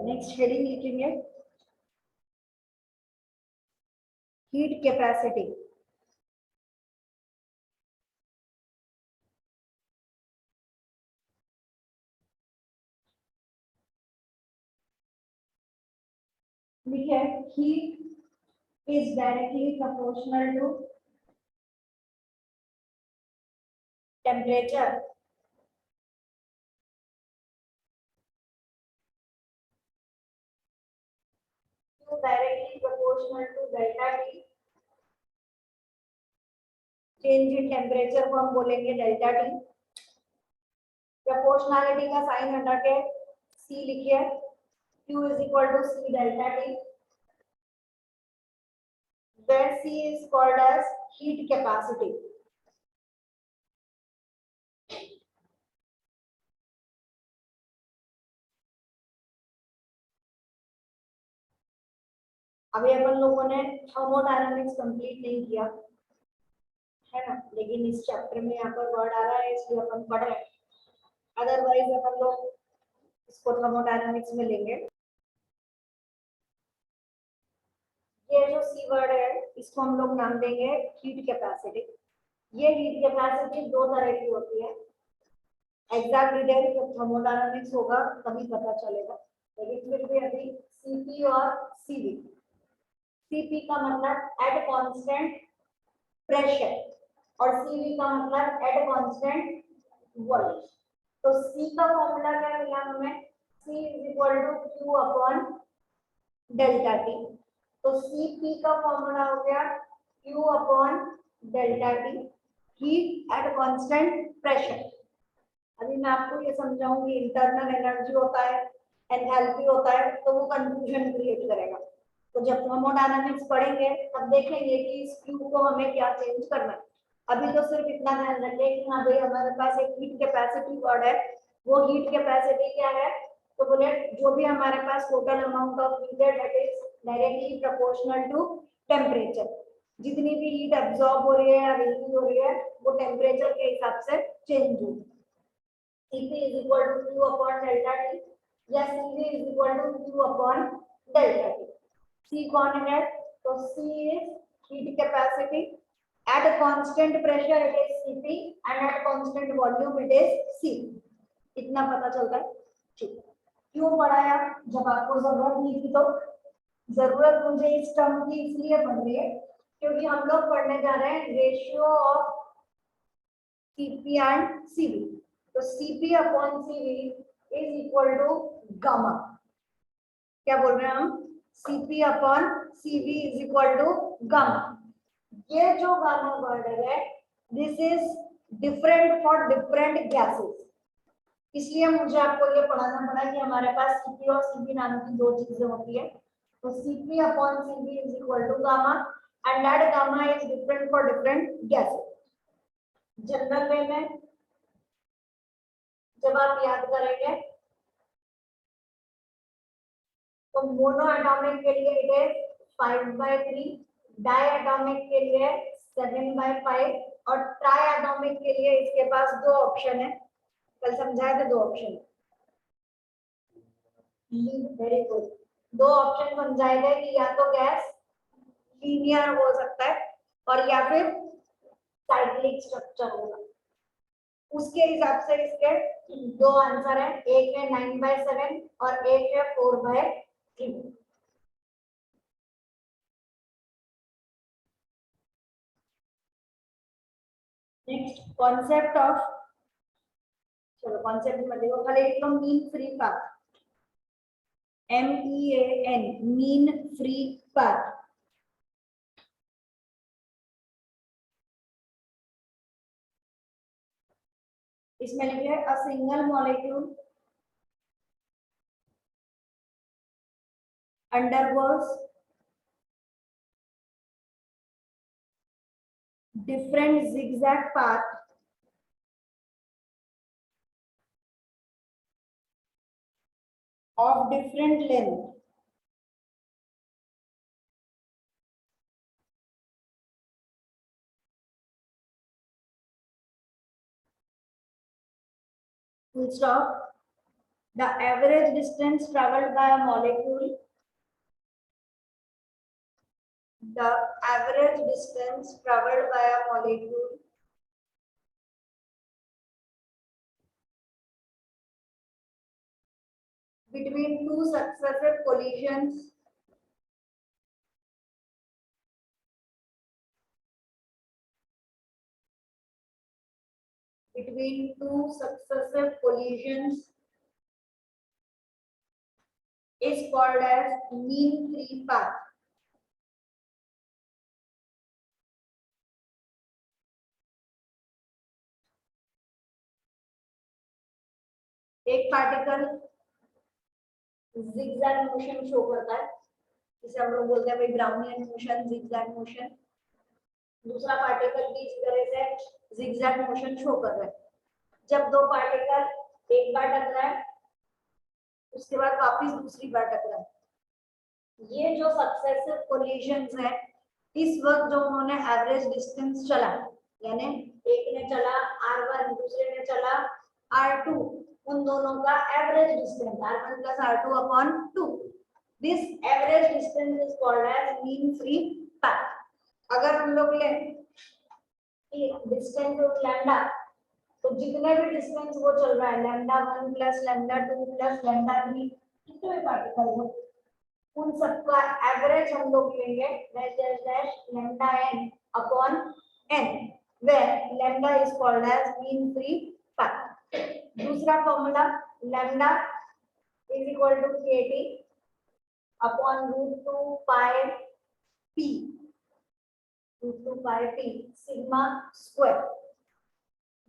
Next heading लिखेंगे heat capacity. लिखे heat is directly proportional to temperature directly proportional to delta T। Change in temperature को हम बोलेंगे delta T. Proportionality का sign हटा के C लिखिए, Q is equal to C delta T, where C is called as heat capacity। अभी अपन लोगों ने थर्मोडायनामिक्स कंप्लीट नहीं किया है ना, लेकिन इस चैप्टर में यहाँ पर वर्ड आ रहा है इसलिए अपन पढ़ रहे हैं, अदरवाइज अपन लोग इसको थर्मोडायनामिक्स में लेंगे। ये जो सी वर्ड है इसको हम लोग नाम देंगे हीट कैपेसिटी। ये हीट कैपेसिटी दो तरह की होती है, एग्जैक्ट डिटेल जब थर्मोडायनामिक्स होगा तभी पता चलेगा, लेकिन फिर भी अभी सीपी और सीवी। सीपी का मतलब एट कांस्टेंट प्रेशर और सीवी का मतलब एट कांस्टेंट वॉल्यूम। तो सी का फॉर्मूला क्या मिला हमें, C is equal to Q upon delta T. तो सीपी का फॉर्मूला हो गया Q upon delta T, heat at constant pressure. अभी मैं आपको ये समझाऊंगी इंटरनल एनर्जी होता है, एंथैल्पी होता है, तो वो कंफ्यूजन क्रिएट करेगा। तो जब थर्मोडायनामिक्स पढ़ेंगे तब देखेंगे कि इस Q को हमें क्या चेंज करना है। अभी तो सिर्फ इतना ध्यान रखें कि हाँ भाई हमारे पास एक हीट कैपेसिटी वर्ड है, वो हीट कैपेसिटी क्या है, तो बोले जो भी हमारे पास टोटल अमाउंट ऑफ हीट है that is directly proportional to temperature. जितनी भी हीट एब्जॉर्ब हो रही है या रिलीज हो रही है वो टेम्परेचर के हिसाब से चेंज होगी। Cp is equal to Q upon delta T या Cv is equal to Q upon delta T। C कौन है, तो C is heat capacity, at a constant pressure it is Cp and at constant volume it is C। इतना पता चलता है, ठीक। क्यों पढ़ाया, जब आपको जरूरत नहीं थी तो जरूरत मुझे इस टर्म की इसलिए पड़ रही है क्योंकि हम लोग पढ़ने जा रहे हैं ratio of Cp and Cv। तो Cp upon Cv is equal to gamma. क्या बोल रहे हैं हम, Cp upon Cv is equal to gamma. ये जो गामा वर्ड है this is different for different gases, इसलिए मुझे आपको ये पढ़ाना पड़ा कि हमारे पास Cp और Cv नाम की दो चीजें होती है। तो Cp upon Cv is equal to gamma and that gamma is different for different gases. General way में जब आप याद करेंगे तो मोनो एटॉमिक के लिए इट इज 5/3, डाई एटॉमिक के लिए 7/5 और ट्राई एटॉमिक के लिए इसके पास दो ऑप्शन है, कल समझाया था दो ऑप्शन। वेरी गुड, दो ऑप्शन समझाए गए कि या तो गैस लीनियर हो सकता है और या फिर साइक्लिक स्ट्रक्चर होगा। उसके हिसाब से इसके दो आंसर है, एक है 9/7 और एक है 4/3। नेक्स्ट कॉन्सेप्ट ऑफ, चलो कॉन्सेप्ट में देखो, खाली लिख लो mean free path, MEAN mean free path. इसमें लिखे a single molecule undergoes different zigzag path of different length full stop The average distance traveled by a molecule. The average distance traveled by a molecule between two successive collisions is called as mean free path. एक particle zigzag motion show करता है, जिसे हम लोग बोलते हैं भाई Brownian motion, zigzag motion. दूसरा पार्टिकल भी इस तरह से zigzag मोशन शो कर रहा है. जब दो पार्टिकल एक बार टकराए, उसके बाद वापस दूसरी बार टकराए, ये जो सक्सेसिव कोलिजन्स हैं, इस वक्त जो उन्होंने एवरेज डिस्टेंस चला, यानी एक ने चला r1, दूसरे ने चला r2, उन दोनों का average distance r1 plus r2 upon 2. This average distance is called as mean free path. अगर हम लोग ले डिस्टेंस ऑफ लैम्डा, तो जितने भी डिस्टेंस वो चल रहा है, lambda 1 plus lambda 2 plus lambda 3, कितने भी पार्टिकल हो, उन सबका एवरेज हम लोग लेंगे lambda n upon n, where lambda is called as mean free path. दूसरा formula, lambda is equal to kt upon root 2 pi p, root 2 pi p sigma square.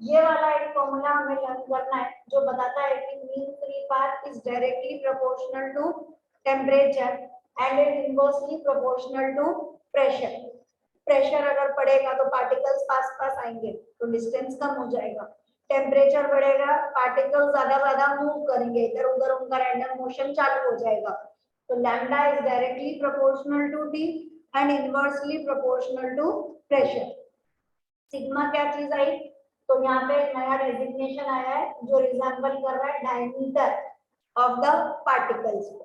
ये वाला एक फॉर्मूला हमें लर्न करना है, जो बताता है कि mean free path is directly proportional to temperature and is inversely proportional to pressure. Pressure अगर बढ़ेगा तो पार्टिकल्स पास पास आएंगे, तो डिस्टेंस कम हो जाएगा. टेम्परेचर बढ़ेगा, पार्टिकल्स ज्यादा मूव करेंगे, इधर उधर उनका रैंडम मोशन चालू हो जाएगा. तो lambda is directly proportional to T and inversely proportional to pressure. Sigma क्या चीज आई, तो यहाँ पे नया डेजिग्नेशन आया है जो रिजेंबल कर रहा है डायमीटर ऑफ द पार्टिकल्स को.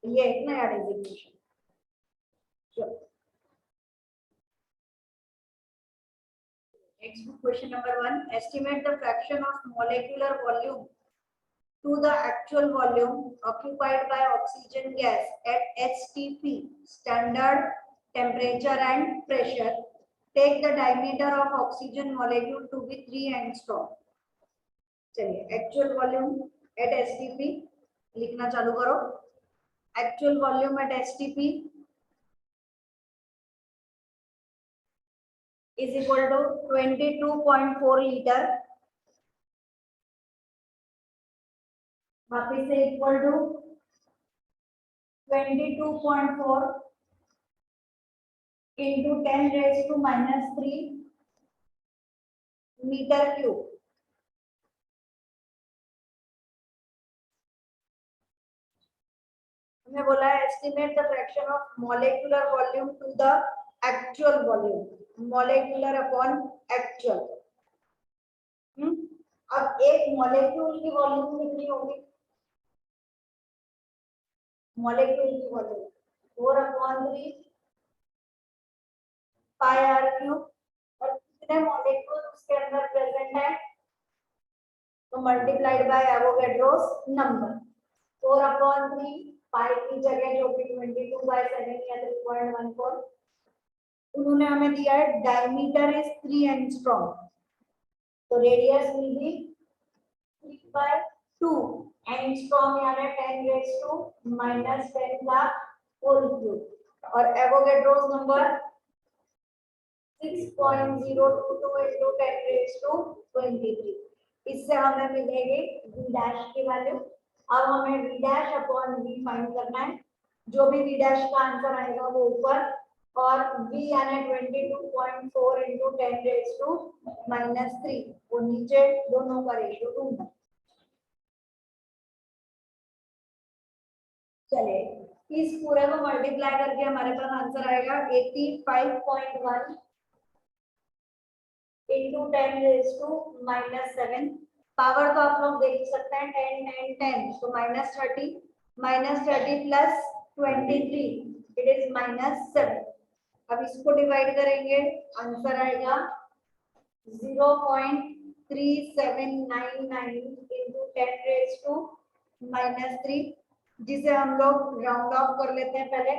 ये एक नया designation. Next question number 1. Estimate the fraction of molecular volume to the actual volume occupied by oxygen gas at HTP, standard temperature and pressure. Take the diameter of oxygen molecule to be 3 angstrom. चलिए, actual volume at HTP लिखना चालू करो. Actual volume at HTP is equal to 22.4 liter. वापिस से equal to 22.4 into 10 raised to -3 metre cube. हमने बोला है estimate the fraction of molecular volume to the actual volume, molecular upon actual. अब एक मॉलिक्यूल की वॉल्यूम कितनी होगी, मॉलिक्यूल की वॉल्यूम 4/3 पाई आर क्यूब. और कितने मॉलिक्यूल उसके अंदर प्रेजेंट है, तो मल्टीप्लाइड बाय एवोगैड्रोस नंबर. 4/3 पाई की जगह जो कि 22/7 या 3.14, उन्होंने हमें दिया है डायमीटर इज 3 एंगस्ट्रॉम, तो रेडियस विल बी 3/2 एंगस्ट्रॉम, यानी 10 raised to -10 का होल क्यूब. और Avogadro's number 6.022 into 10 raised to 23. इससे हमें मिलेगी v डैश की वैल्यू. अब हमें v dash upon v find करना है. जो भी v डैश का आंसर आएगा वो ऊपर, और v यानी 22.4 into 10 raised to -3 वो नीचे, दोनों का रेशियो ढूंढना. चलिए, इस पूरे को मल्टीप्लाई करके हमारे पास आंसर आएगा 85.1 into 10 raised to -7 पावर तो आप लोग देख सकते हैं 10 10 10, तो -30 प्लस 23 इट इज -7। अब इसको डिवाइड करेंगे, आंसर आएगा 0.3799 इंटू 10⁻⁻3, जिसे हम लोग राउंड ऑफ कर लेते हैं। पहले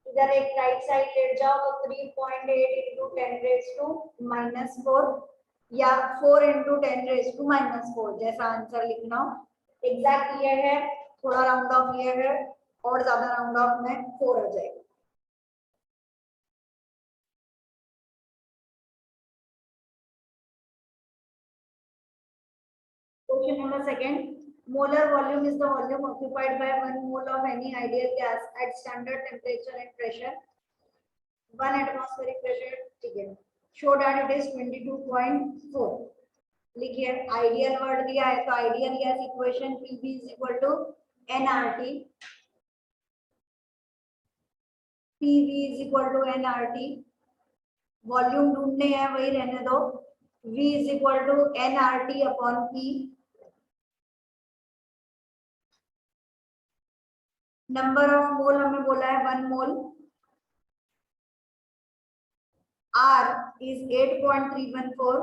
इधर एक राइट साइड लेट जाओ तो 3.8 इंटू 10⁻⁻4 या 4 इंटू 10⁻⁻4, जैसा आंसर लिखना हो। एग्जैक्ट ये है, थोड़ा राउंड ऑफ ये है, और ज्यादा राउंड ऑफ में 4 आ जाएगा। Question number second. Molar volume is the volume occupied by 1 mole of any ideal gas at standard temperature and pressure, 1 atmospheric pressure. ठीक है, show that it is 22.4। लिखिए, आइडियल वर्ड दिया है तो ideal gas equation PV is equal to nRT, PV is equal to nRT। Volume ढूंढने हैं, वही रहने दो, V is equal to nRT upon P। Number of mole हमें बोला है 1 मोल, R is 8.314,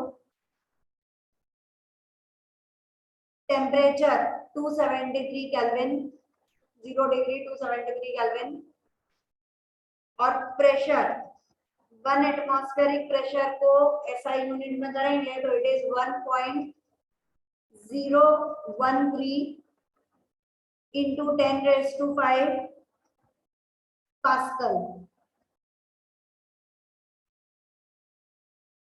temperature 273 kelvin, 0 degree 273 kelvin, और प्रेशर 1 एटमॉस्फेरिक प्रेशर को SI यूनिट में करेंगे तो इट इज 1.013 इंटू 10⁵ पास्कल।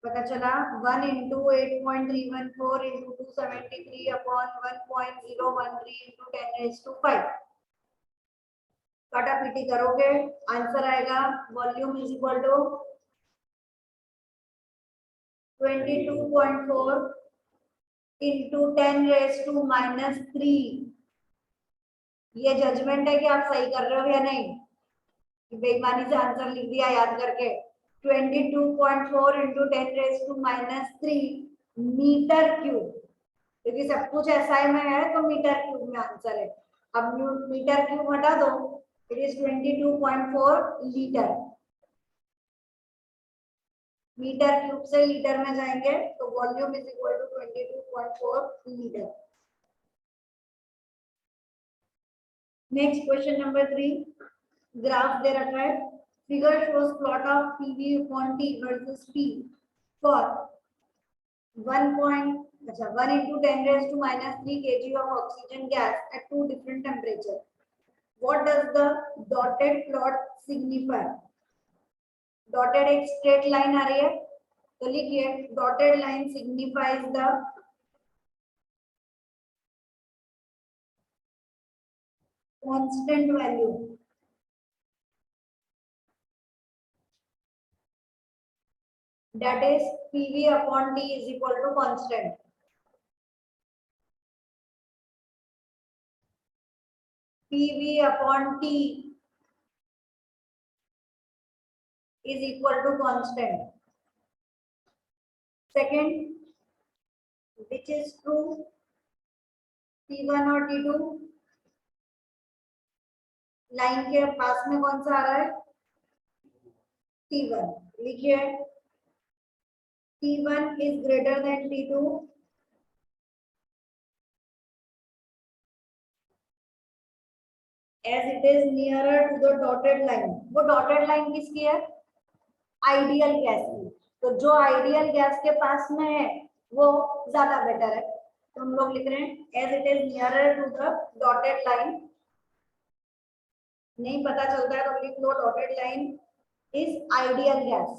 पता चला 1 इंटू 8.314 इंटू 273 अपॉन 1.013 इंटू 10⁵। काटा पीटी करोगे, आंसर आएगा volume is equal to 22.4 into 10⁻⁻3। ये जजमेंट है कि आप सही कर रहे हो या नहीं, बेईमानी से आंसर लिख दिया याद करके। 22.4 इंटू 10⁻⁻3 मीटर क्यूब, क्योंकि सब कुछ SI में है तो मीटर क्यूब में आंसर है। अब मीटर क्यूब हटा दो, it is 22.4 litre. Metre cube से लीटर में जाएंगे तो volume is equal to 22.4 litre. Next question number 3, graph दे रखा है, figure shows plot of PV upon T versus P for 1 into 10⁻³ kg of oxygen gas at 2 different temperatures. What does the dotted plot signify? Dotted एक straight line आ रही है तो लिखिए, dotted line signifies the constant value, that is PV upon T is equal to constant। PV upon T is equal to constant। Second, which is true, T1 और T2 line के पास में कौन सा आ रहा है, T1। लिखिए, T1 is greater than T2 as it is nearer to the dotted line। वो dotted line किसकी है, आइडियल गैस की, तो जो आइडियल गैस के पास में है वो ज्यादा बेटर है, तो हम लोग लिख रहे हैं as it is nearer to the dotted line. नहीं पता चलता है तो लिख लो dotted line is ideal gas.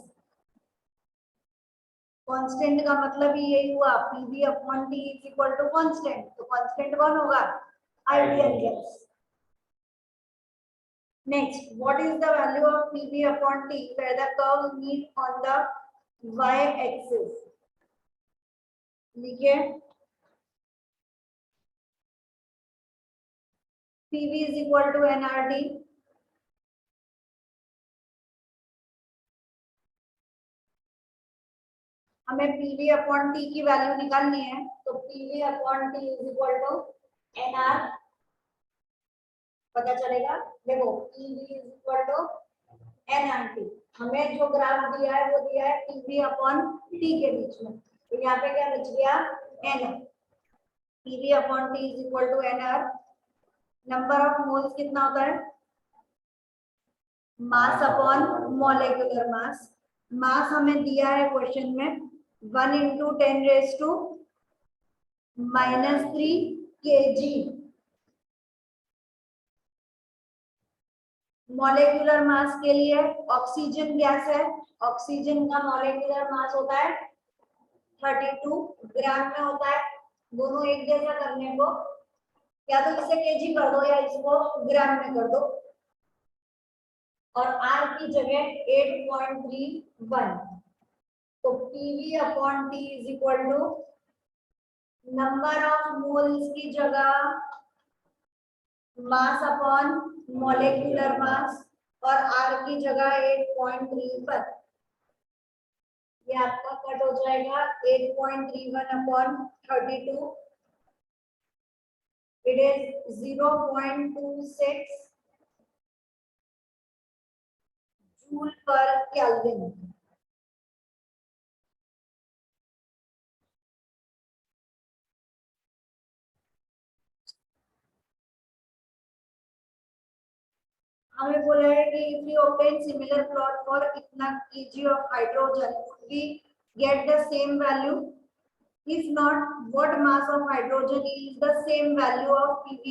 Constant का मतलब ही यही हुआ, PV upon T is equal to constant, तो कांस्टेंट कौन होगा, ideal gas. Next, what is the value of PV upon T where the curves meet on the y-axis? लिखिए, PV is equal to nRT, हमें PV upon T की value निकालनी है, तो PV upon T is equal to NR पता चलेगा। देखो PV is equal to NRT, हमें जो ग्राफ दिया है वो दिया है पीवी अपॉन टी के बीच में, तो यहाँ पे क्या बच गया N, PV upon T is equal to NR. Number of moles कितना होता है, मास अपॉन मॉलिक्यूलर मास। मास हमें दिया है क्वेश्चन में 1 × 10⁻³ kg। मॉलिक्यूलर मास के लिए ऑक्सीजन गैस है, ऑक्सीजन का मॉलिक्यूलर मास होता है 32 ग्राम में होता है। दोनों एक जैसा करने को या तो इसे केजी कर दो या इसको ग्राम में कर दो, और आर की जगह 8.31, तो PV upon T is equal to number of moles की जगह मास अपॉन मॉलिक्यूलर मास, और आर की जगह 8.31, ये आपका कट हो जाएगा 8.31 अपॉन 32, इट इज 0.26 जूल पर केल्विन। हमें बोला है कि if we obtain similar plot for इतना kg of hydrogen, we get the same value. If not, what mass of hydrogen is the same value of PV